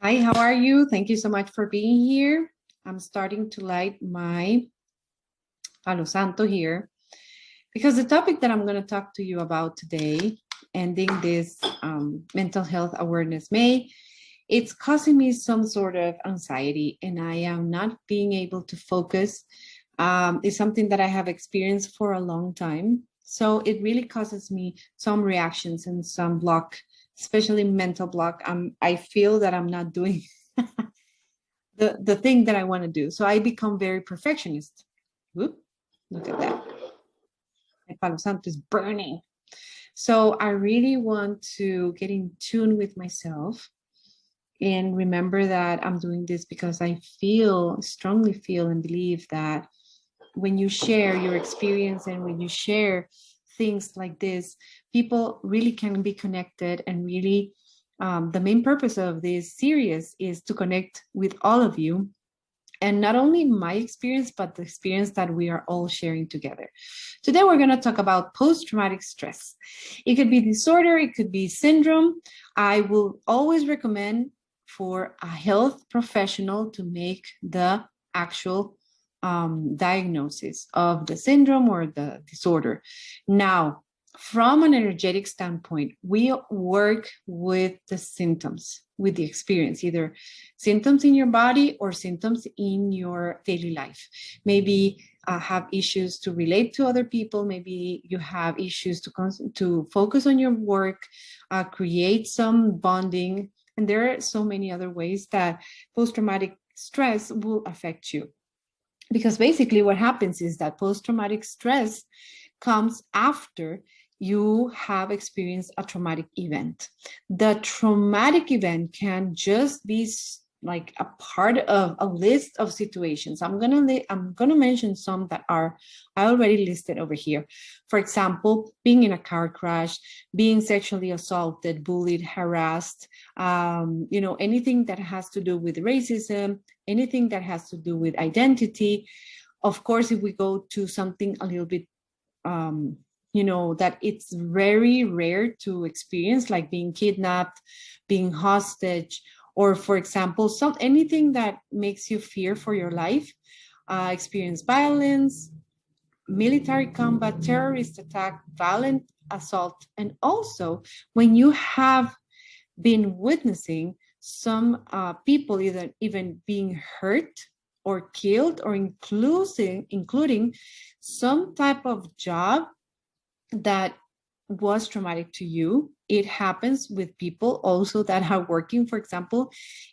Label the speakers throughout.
Speaker 1: Hi, how are you? Thank you so much for being here. I'm starting to light my Palo Santo here because the topic that I'm going to talk to you about today, ending this mental health awareness May, it's causing me some sort of anxiety and I am not being able to focus. It's something that I have experienced for a long time. So it really causes me some reactions and some block, especially mental block. I feel that I'm not doing the thing that I want to do. So I become very perfectionist. Whoop, look at that. My Palo Santo is burning. So I really want to get in tune with myself and remember that I'm doing this because I strongly feel and believe that when you share your experience and when you share things like this, people really can be connected and really the main purpose of this series is to connect with all of you. And not only my experience, but the experience that we are all sharing together. Today, we're going to talk about post-traumatic stress. It could be disorder, it could be syndrome. I will always recommend for a health professional to make the actual diagnosis of the syndrome or the disorder. Now, from an energetic standpoint, we work with the symptoms, with the experience, either symptoms in your body or symptoms in your daily life. Maybe have issues to relate to other people. Maybe you have issues to focus on your work, create some bonding. And there are so many other ways that post-traumatic stress will affect you. Because basically what happens is that post-traumatic stress comes after you have experienced a traumatic event. The traumatic event can just be like a part of a list of situations. I'm gonna mention some that I already listed over here. For example, being in a car crash, being sexually assaulted, bullied, harassed, anything that has to do with racism, anything that has to do with identity. Of course, if we go to something a little bit that it's very rare to experience, like being kidnapped, being hostage, or for example, anything that makes you fear for your life, experience violence, military combat, terrorist attack, violent assault, and also when you have been witnessing some people even being hurt or killed, or including some type of job that was traumatic to you. It happens with people also that are working, for example,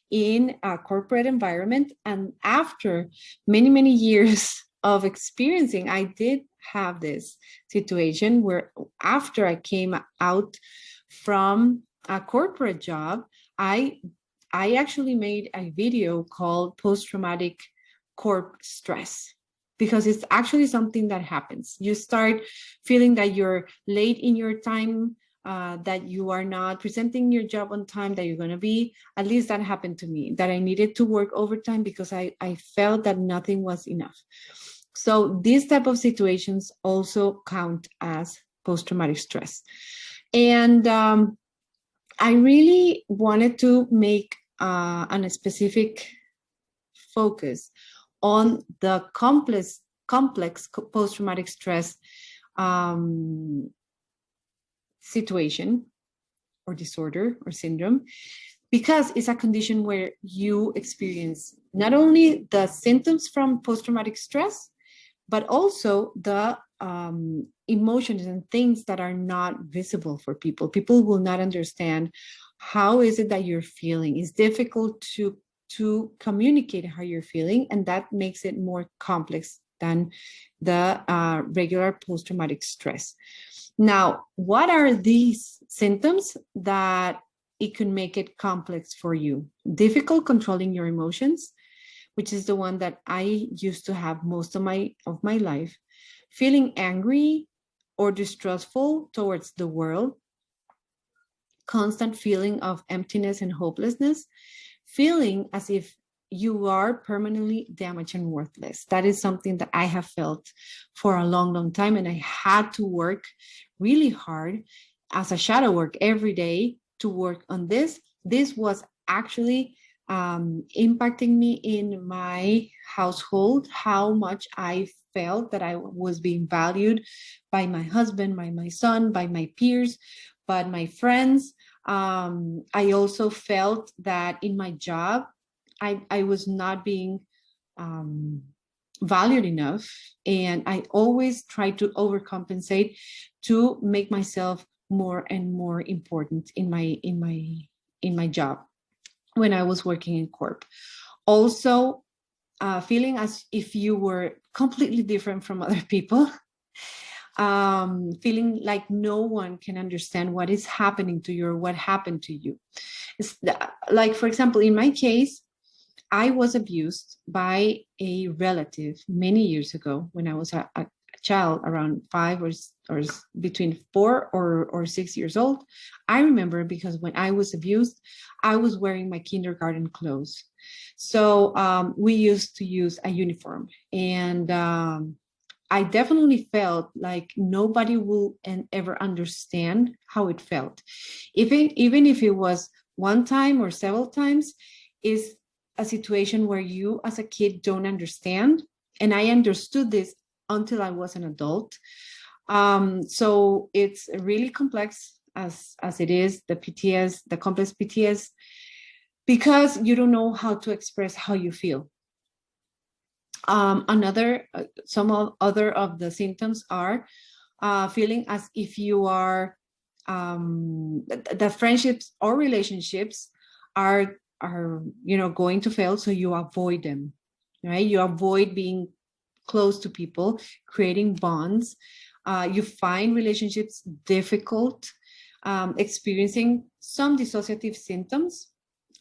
Speaker 1: in a corporate environment. And after many, many years of experiencing, I did have this situation where after I came out from a corporate job, I actually made a video called Post-Traumatic Corp Stress, because it's actually something that happens. You start feeling that you're late in your time, that you are not presenting your job on time, that you're going to be. At least that happened to me, that I needed to work overtime because I felt that nothing was enough. So these type of situations also count as post-traumatic stress. And I really wanted to make a specific focus on the complex post-traumatic stress situation or disorder or syndrome, because it's a condition where you experience not only the symptoms from post-traumatic stress, but also the emotions and things that are not visible for people. People will not understand how is it that you're feeling. It's difficult to communicate how you're feeling, and that makes it more complex than the regular post-traumatic stress. Now, what are these symptoms that it can make it complex for you? Difficult controlling your emotions, which is the one that I used to have most of my life. Feeling angry or distrustful towards the world, constant feeling of emptiness and hopelessness, feeling as if you are permanently damaged and worthless. That is something that I have felt for a long, long time. And I had to work really hard as a shadow work every day to work on this. This was actually impacting me in my household, how much I felt that I was being valued by my husband, by my son, by my peers, by my friends. I also felt that in my job, I was not being um, valued enough, and I always try to overcompensate to make myself more and more important in my job when I was working in corp. Also, feeling as if you were completely different from other people, feeling like no one can understand what is happening to you or what happened to you. Like, for example, in my case, I was abused by a relative many years ago when I was a child, around 5 or between 4 or 6 years old. I remember because when I was abused, I was wearing my kindergarten clothes. So we used to use a uniform, and I definitely felt like nobody will ever understand how it felt. Even if it was one time or several times, is a situation where you as a kid don't understand. And I understood this until I was an adult. So it's really complex as it is, the PTS, the complex PTS, because you don't know how to express how you feel. Some other of the symptoms are feeling as if you are the friendships or relationships are going to fail, so you avoid them, right? You avoid being close to people, creating bonds. You find relationships difficult, experiencing some dissociative symptoms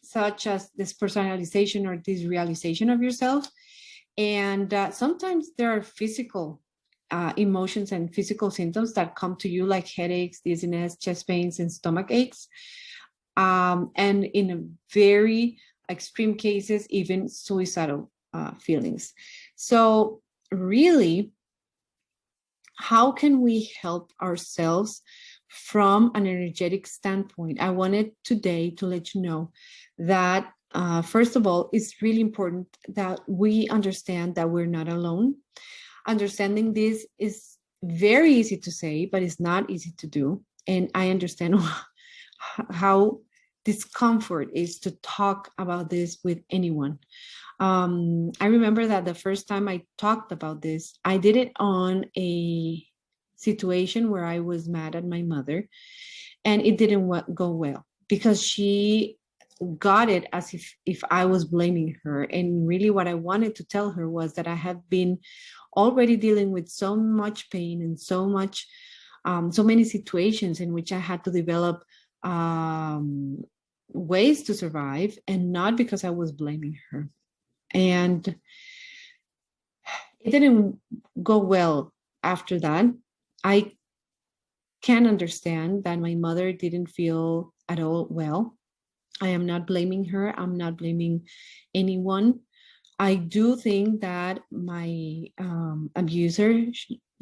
Speaker 1: such as this personalization or this realization of yourself. And sometimes there are physical emotions and physical symptoms that come to you, like headaches, dizziness, chest pains, and stomach aches. And in very extreme cases, even suicidal feelings. So really, how can we help ourselves from an energetic standpoint? I wanted today to let you know that first of all, it's really important that we understand that we're not alone. Understanding this is very easy to say, but it's not easy to do. And I understand how discomfort is to talk about this with anyone. I remember that the first time I talked about this, I did it on a situation where I was mad at my mother, and it didn't go well because she got it as if I was blaming her. And really what I wanted to tell her was that I have been already dealing with so much pain and so many situations in which I had to develop ways to survive, and not because I was blaming her. And it didn't go well after that. I can understand that my mother didn't feel at all well. I am not blaming her. I'm not blaming anyone. I do think that my abuser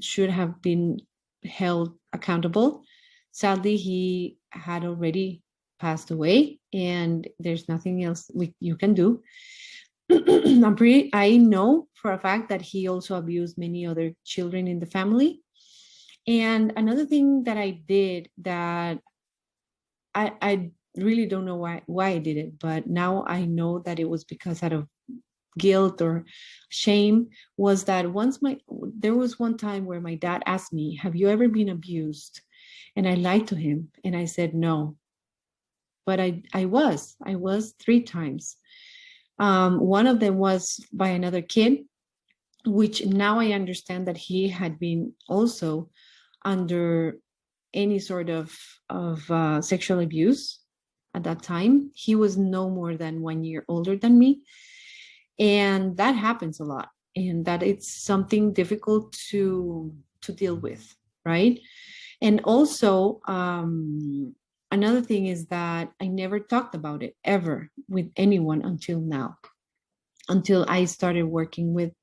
Speaker 1: should have been held accountable. Sadly, he had already passed away, and there's nothing else you can do. I know for a fact that he also abused many other children in the family. And another thing that I did that I really don't know why I did it, but now I know that it was because out of guilt or shame, was that there was one time where my dad asked me, have you ever been abused? And I lied to him and I said no. But I was 3 times. One of them was by another kid, which now I understand that he had been also under any sort of sexual abuse at that time. He was no more than 1 year older than me. And that happens a lot. And that it's something difficult to deal with, right? And also, another thing is that I never talked about it ever with anyone until now, until I started working with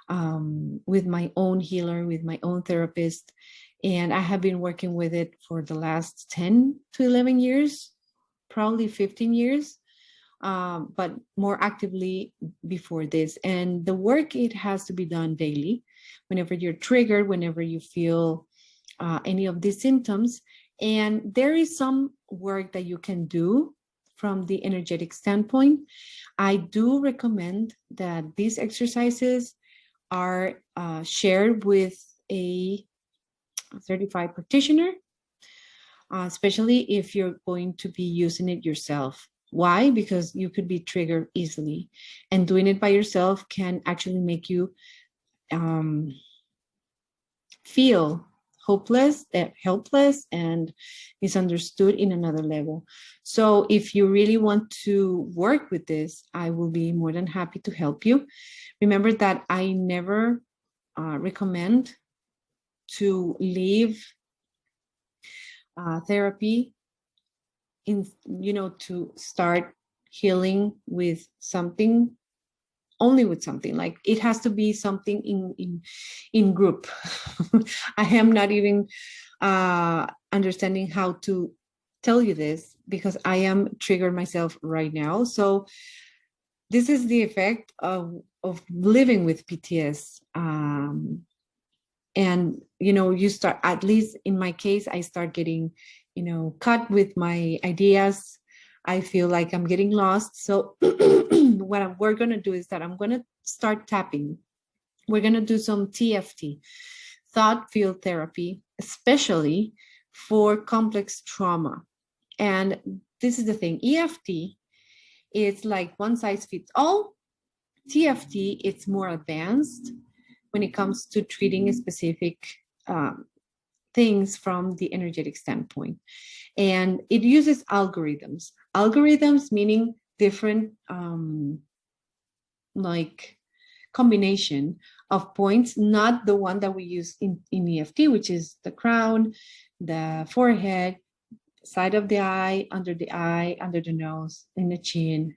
Speaker 1: my own healer, with my own therapist. And I have been working with it for the last 10 to 11 years, probably 15 years, but more actively before this. And the work, it has to be done daily. Whenever you're triggered, whenever you feel any of these symptoms. And there is some work that you can do from the energetic standpoint. I do recommend that these exercises are shared with a certified practitioner, especially if you're going to be using it yourself. Why? Because you could be triggered easily, and doing it by yourself can actually make you feel hopeless, helpless, and misunderstood in another level. So if you really want to work with this, I will be more than happy to help you. Remember that I never recommend to leave therapy in, to start healing with something, only with something. Like, it has to be something in group. I am not even understanding how to tell you this, because I am triggered myself right now. So this is the effect of living with PTS. And you start, at least in my case, I start getting cut with my ideas. I feel like I'm getting lost. So what we're going to do is that I'm going to start tapping. We're going to do some TFT, thought field therapy, especially for complex trauma. And this is the thing, EFT, it's like one size fits all. TFT, it's more advanced when it comes to treating specific things from the energetic standpoint. And it uses algorithms. Algorithms meaning different like combination of points, not the one that we use in EFT, which is the crown, the forehead, side of the eye, under the nose, in the chin,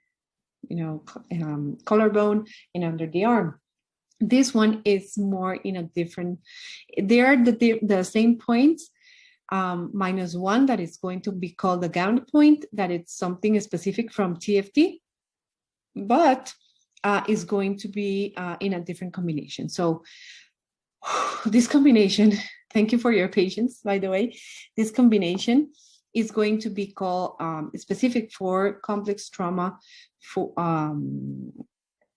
Speaker 1: collarbone, and under the arm. This one is more in a different, they are the same points, minus one that is going to be called the ground point, that it's something specific from TFT, but is going to be in a different combination. So this combination, thank you for your patience, by the way, this combination is going to be called specific for complex trauma for,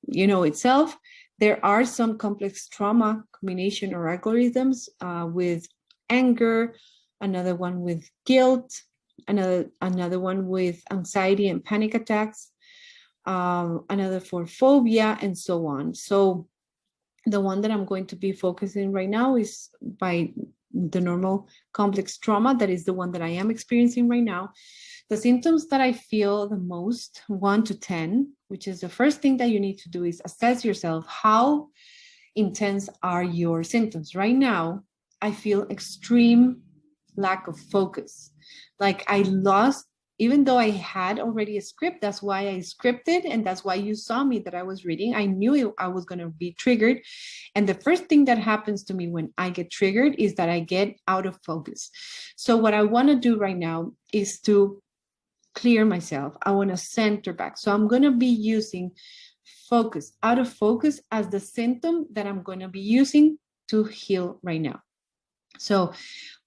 Speaker 1: itself. There are some complex trauma combination or algorithms with anger, another one with guilt, another one with anxiety and panic attacks, another for phobia, and so on. So the one that I'm going to be focusing right now is by the normal complex trauma. That is the one that I am experiencing right now. The symptoms that I feel the most, 1 to 10, which is the first thing that you need to do, is assess yourself. How intense are your symptoms? Right now, I feel extreme lack of focus. Like, I lost, even though I had already a script, that's why I scripted, and that's why you saw me that I was reading. I knew I was going to be triggered. And the first thing that happens to me when I get triggered is that I get out of focus. So what I want to do right now is to clear myself. I want to center back. So I'm going to be using focus, out of focus, as the symptom that I'm going to be using to heal right now. So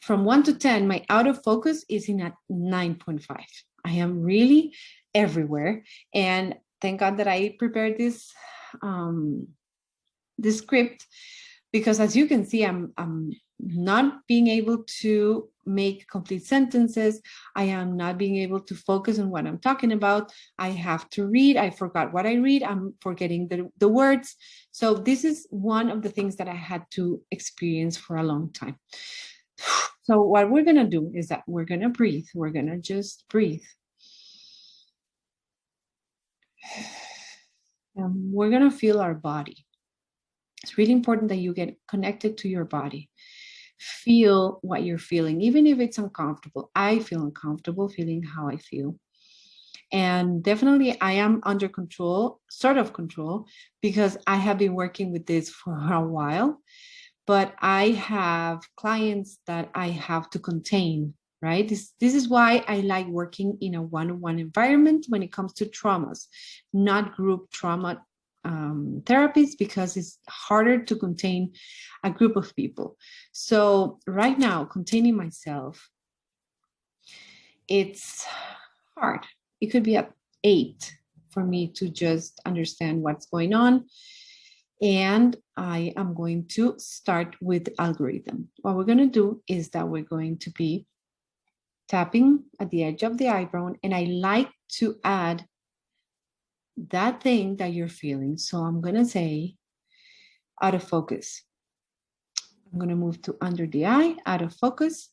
Speaker 1: from 1 to 10, my out of focus is in at 9.5. I am really everywhere. And thank God that I prepared this script, because as you can see, I'm not being able to make complete sentences. I am not being able to focus on what I'm talking about. I have to read. I forgot what I read. I'm forgetting the words. So this is one of the things that I had to experience for a long time. So what we're going to do is that we're going to breathe. We're going to just breathe. And we're going to feel our body. It's really important that you get connected to your body. Feel what you're feeling, even if it's uncomfortable. I feel uncomfortable feeling how I feel. And definitely I am under control, sort of control, because I have been working with this for a while. But I have clients that I have to contain right? This is why I like working in a one-on-one environment when it comes to traumas, not group trauma therapies, because it's harder to contain a group of people. So right now, containing myself, it's hard. It could be at 8 for me to just understand what's going on. And I am going to start with the algorithm. What we're going to do is that we're going to be tapping at the edge of the eyebrow, and I like to add that thing that you're feeling. So I'm going to say out of focus. I'm going to move to under the eye, out of focus,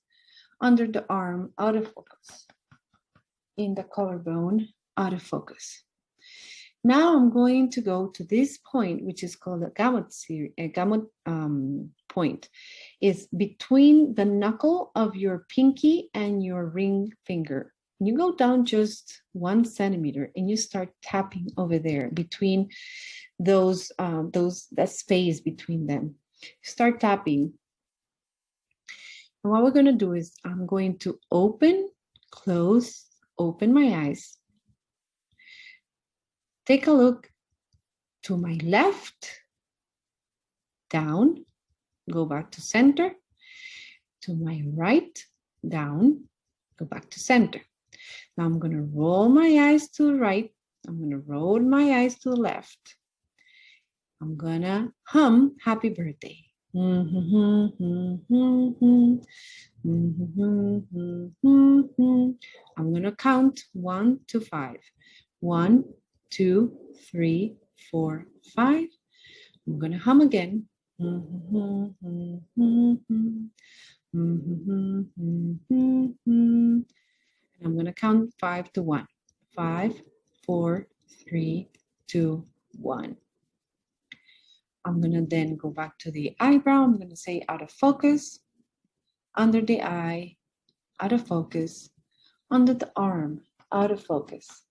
Speaker 1: under the arm, out of focus, in the collarbone, out of focus. Now I'm going to go to this point, which is called a gamut point. It's between the knuckle of your pinky and your ring finger. You go down just 1 centimeter and you start tapping over there between that space between them. Start tapping. And what we're going to do is I'm going to open my eyes. Take a look to my left, down, go back to center, to my right, down, go back to center. Now I'm going to roll my eyes to the right. I'm going to roll my eyes to the left. I'm going to hum happy birthday. I'm going to count 1 to 5. 1, 2, 3, 4, 5. I'm going to hum again. And I'm going to count 5 to 1. 5, 4, 3, 2, 1. I'm going to then go back to the eyebrow. I'm going to say out of focus, under the eye, out of focus, under the arm, out of focus,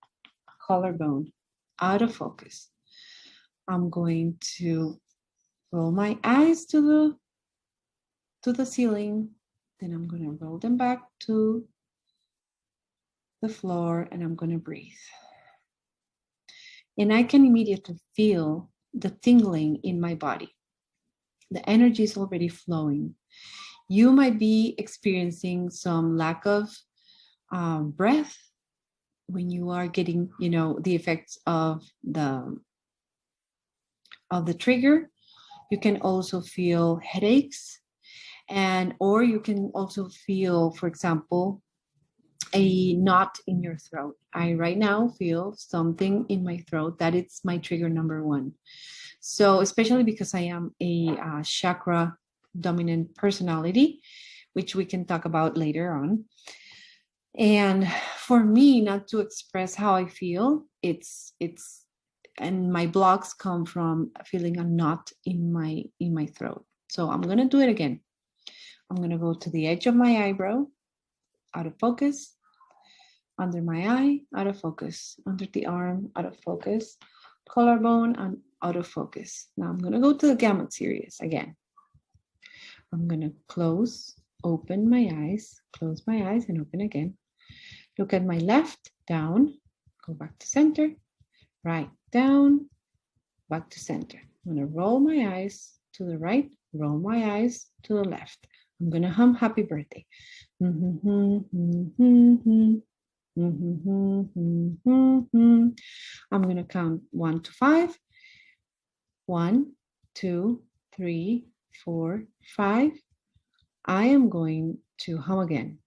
Speaker 1: collarbone, out of focus. I'm going to roll my eyes to the ceiling. Then I'm going to roll them back to the floor, and I'm going to breathe. And I can immediately feel the tingling in my body. The energy is already flowing. You might be experiencing some lack of breath when you are getting, the effects of the trigger. You can also feel headaches, or you can also feel, for example, a knot in your throat. I right now feel something in my throat that it's my trigger number 1. So especially because I am a chakra dominant personality, which we can talk about later on. And for me not to express how I feel, and my blocks come from feeling a knot in my throat. So I'm going to do it again. I'm going to go to the edge of my eyebrow, out of focus, under my eye, out of focus, under the arm, out of focus, collarbone, and out of focus. Now I'm going to go to the gamut series again. I'm going to close my eyes, and open again. Look at my left, down, go back to center, right, down, back to center. I'm going to roll my eyes to the right, roll my eyes to the left. I'm going to hum happy birthday. I'm going to count 1 to 5. 1, 2, 3, 4, 5. I am going to hum again.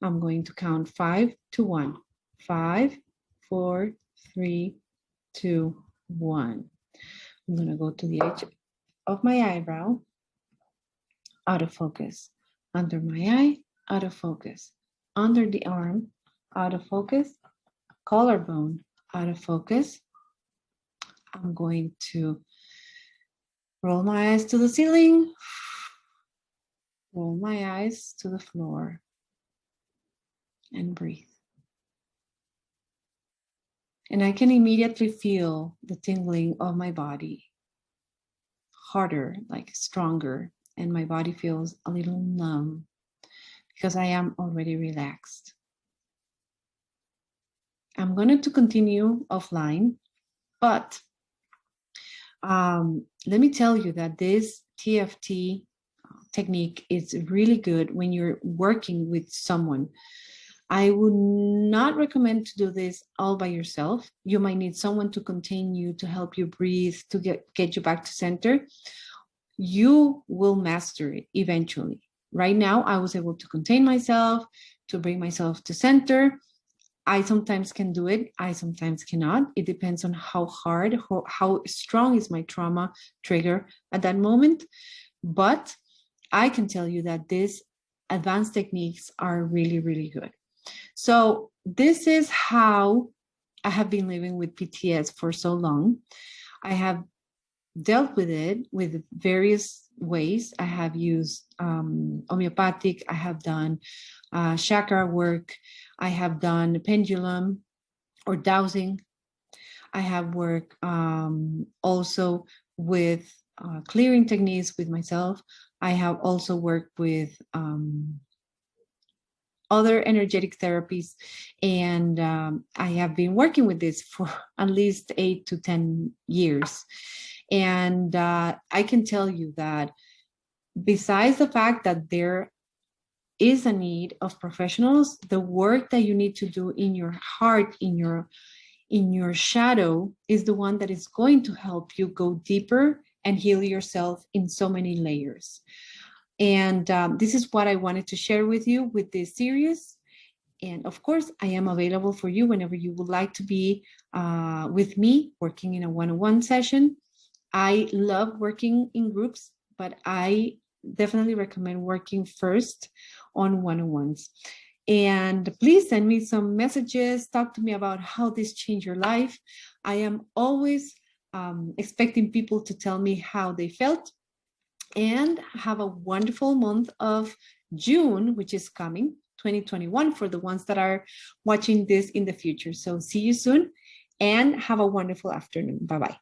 Speaker 1: I'm going to count 5 to 1. 5, 4, 3, 2, 1. I'm going to go to the edge of my eyebrow, out of focus. Under my eye, out of focus. Under the arm, out of focus. Collarbone, out of focus. I'm going to roll my eyes to the ceiling. Roll my eyes to the floor. And breathe. And I can immediately feel the tingling of my body. harder, like stronger, and my body feels a little numb because I am already relaxed. I'm going to continue offline, but let me tell you that this TFT technique is really good when you're working with someone. I would not recommend to do this all by yourself. You might need someone to contain you, to help you breathe, to get you back to center. You will master it eventually. Right now, I was able to contain myself, to bring myself to center. I sometimes can do it. I sometimes cannot. It depends on how hard, how strong is my trauma trigger at that moment. But I can tell you that these advanced techniques are really, really good. So this is how I have been living with PTS for so long. I have dealt with it with various ways. I have used homeopathic, I have done chakra work, I have done pendulum or dowsing. I have worked also with clearing techniques with myself. I have also worked with other energetic therapies, and I have been working with this for at least 8 to 10 years. And I can tell you that besides the fact that there is a need of professionals, the work that you need to do in your heart, in your shadow, is the one that is going to help you go deeper and heal yourself in so many layers. And this is what I wanted to share with you with this series. And of course, I am available for you whenever you would like to be with me working in a one-on-one session. I love working in groups, but I definitely recommend working first on one-on-ones. And please send me some messages, talk to me about how this changed your life. I am always expecting people to tell me how they felt. And have a wonderful month of June, which is coming, 2021, for the ones that are watching this in the future. So see you soon and have a wonderful afternoon. Bye-bye.